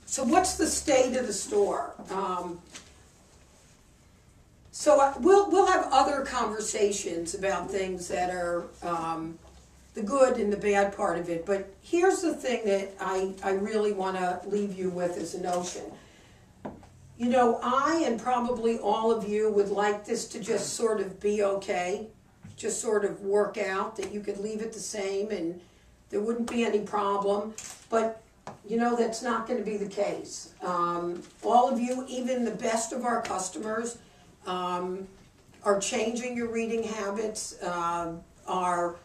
So what's the state of the store? We'll have other conversations about things that are the good and the bad part of it. But here's the thing that I really want to leave you with as a notion. You know, I and probably all of you would like this to just sort of be okay, just sort of work out, that you could leave it the same and there wouldn't be any problem. But you know, that's not going to be the case. All of you, even the best of our customers, are changing your reading habits, are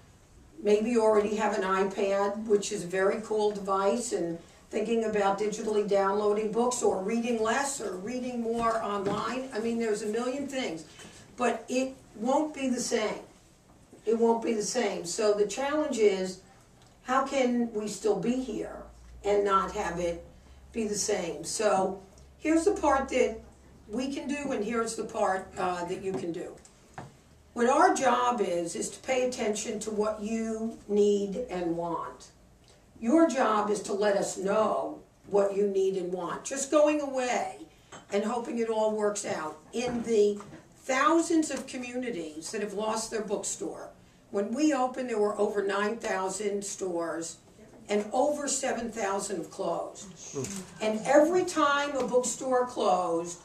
maybe already have an iPad, which is a very cool device, and thinking about digitally downloading books or reading less or reading more online. I mean, there's a million things, but it won't be the same. It won't be the same. So the challenge is, how can we still be here and not have it be the same? So here's the part that we can do, and here's the part that you can do. What our job is to pay attention to what you need and want. Your job is to let us know what you need and want. Just going away and hoping it all works out. In the thousands of communities that have lost their bookstore, when we opened, there were over 9,000 stores, and over 7,000 have closed. And every time a bookstore closed,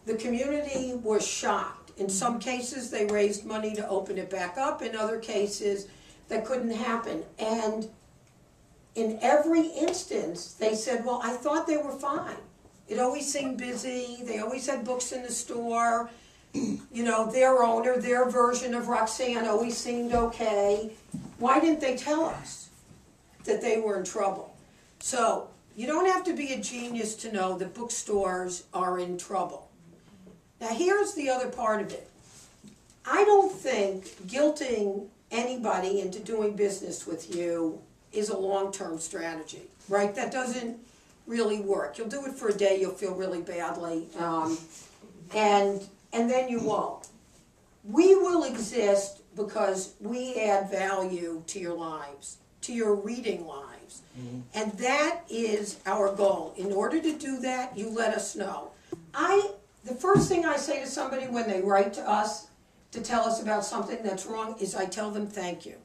the community was shocked. In some cases, they raised money to open it back up. In other cases, that couldn't happen. And in every instance, they said, well, I thought they were fine. It always seemed busy. They always had books in the store. You know, their owner, their version of Roxanne always seemed okay. Why didn't they tell us that they were in trouble? So you don't have to be a genius to know that bookstores are in trouble. Now here's the other part of it. I don't think guilting anybody into doing business with you is a long-term strategy, right? That doesn't really work. You'll do it for a day, you'll feel really badly, and then you won't. We will exist because we add value to your lives, to your reading lives. And that is our goal. In order to do that, you let us know. The first thing I say to somebody when they write to us to tell us about something that's wrong is I tell them thank you.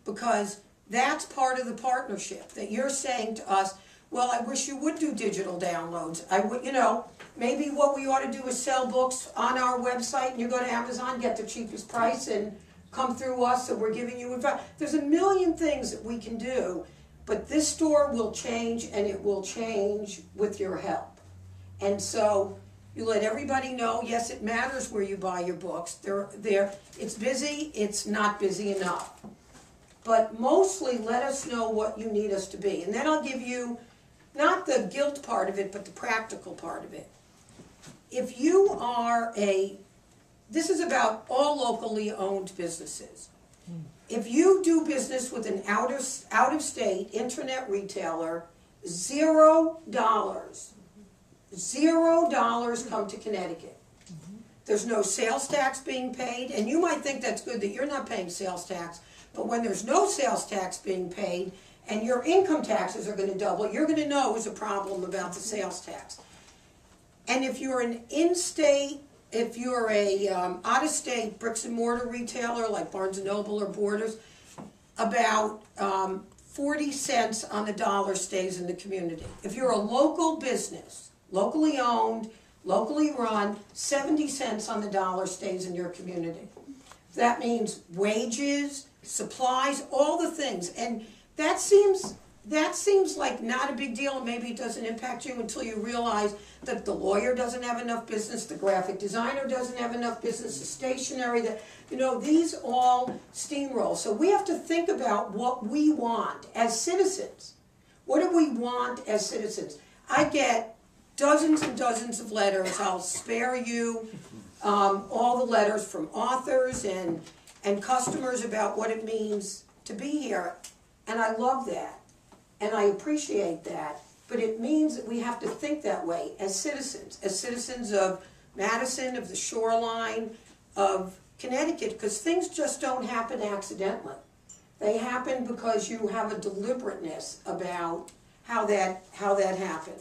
Because that's part of the partnership, that you're saying to us, well, I wish you would do digital downloads. You know, maybe what we ought to do is sell books on our website, and you go to Amazon, get the cheapest price, and come through us, so we're giving you advice. There's a million things that we can do, but this store will change, and it will change with your help. And so you let everybody know, yes, it matters where you buy your books. It's busy, it's not busy enough. But mostly let us know what you need us to be. And then I'll give you, not the guilt part of it, but the practical part of it. If you are this is about all locally owned businesses. If you do business with an out-of-state internet retailer, $0 come to Connecticut. There's no sales tax being paid, and you might think that's good that you're not paying sales tax, but when there's no sales tax being paid and your income taxes are going to double, you're going to know there's a problem about the sales tax. And if you're an in-state, if you're a out-of-state bricks and mortar retailer like Barnes & Noble or Borders, about 40 cents on the dollar stays in the community. If you're a local business, locally owned, locally run, 70 cents on the dollar stays in your community. That means wages, supplies, all the things. And that seems like not a big deal, and maybe it doesn't impact you until you realize that the lawyer doesn't have enough business, the graphic designer doesn't have enough business, the stationery, these all steamroll. So we have to think about what we want as citizens. What do we want as citizens? I get dozens and dozens of letters. I'll spare you all the letters from authors and customers about what it means to be here. And I love that. And I appreciate that. But it means that we have to think that way as citizens of Madison, of the shoreline, of Connecticut, because things just don't happen accidentally. They happen because you have a deliberateness about how that happens.